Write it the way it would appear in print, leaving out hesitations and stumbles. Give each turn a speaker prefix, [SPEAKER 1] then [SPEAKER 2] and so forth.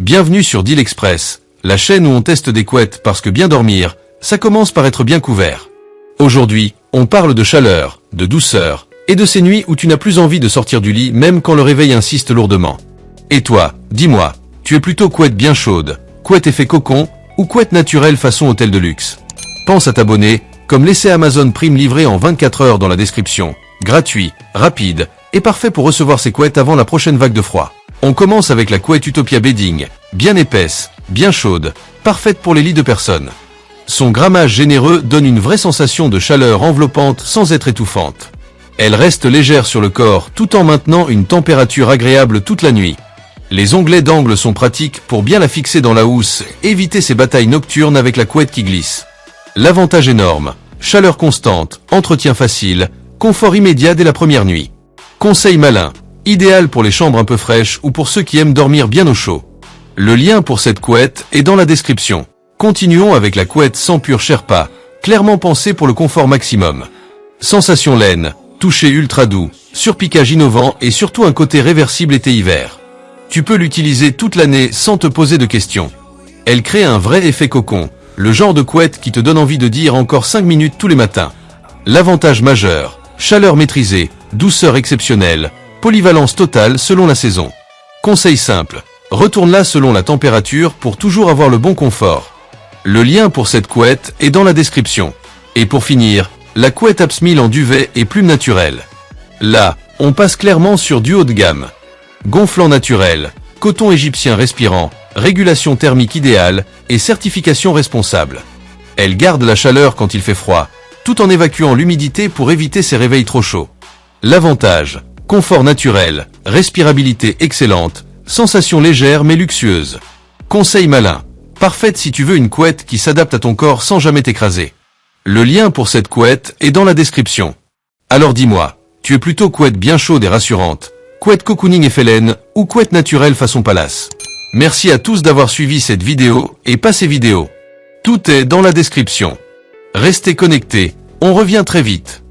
[SPEAKER 1] Bienvenue sur Deal Express, la chaîne où on teste des couettes parce que bien dormir, ça commence par être bien couvert. Aujourd'hui, on parle de chaleur, de douceur, et de ces nuits où tu n'as plus envie de sortir du lit même quand le réveil insiste lourdement. Et toi, dis-moi, tu es plutôt couette bien chaude, couette effet cocon, ou couette naturelle façon hôtel de luxe? Pense à t'abonner, comme l'essai Amazon Prime livré en 24 heures dans la description. Gratuit, rapide, et parfait pour recevoir ces couettes avant la prochaine vague de froid. On commence avec la couette Utopia Bedding, bien épaisse, bien chaude, parfaite pour les lits de personnes. Son grammage généreux donne une vraie sensation de chaleur enveloppante sans être étouffante. Elle reste légère sur le corps tout en maintenant une température agréable toute la nuit. Les onglets d'angle sont pratiques pour bien la fixer dans la housse, éviter ces batailles nocturnes avec la couette qui glisse. L'avantage énorme, chaleur constante, entretien facile, confort immédiat dès la première nuit. Conseil malin, idéal pour les chambres un peu fraîches ou pour ceux qui aiment dormir bien au chaud. Le lien pour cette couette est dans la description. Continuons avec la couette sans pur Sherpa, clairement pensée pour le confort maximum. Sensation laine, toucher ultra doux, surpiquage innovant et surtout un côté réversible été-hiver. Tu peux l'utiliser toute l'année sans te poser de questions. Elle crée un vrai effet cocon, le genre de couette qui te donne envie de dire encore 5 minutes tous les matins. L'avantage majeur, chaleur maîtrisée, douceur exceptionnelle, polyvalence totale selon la saison. Conseil simple, retourne-la selon la température pour toujours avoir le bon confort. Le lien pour cette couette est dans la description. Et pour finir, la couette Absmil en duvet et plume naturelle. Là, on passe clairement sur du haut de gamme. Gonflant naturel, coton égyptien respirant, régulation thermique idéale et certification responsable. Elle garde la chaleur quand il fait froid, tout en évacuant l'humidité pour éviter ces réveils trop chauds. L'avantage, confort naturel, respirabilité excellente, sensation légère mais luxueuse. Conseil malin, parfaite si tu veux une couette qui s'adapte à ton corps sans jamais t'écraser. Le lien pour cette couette est dans la description. Alors dis-moi, tu es plutôt couette bien chaude et rassurante, couette cocooning effet laine ou couette naturelle façon palace? Merci à tous d'avoir suivi cette vidéo et pas ces vidéos. Tout est dans la description. Restez connectés, on revient très vite.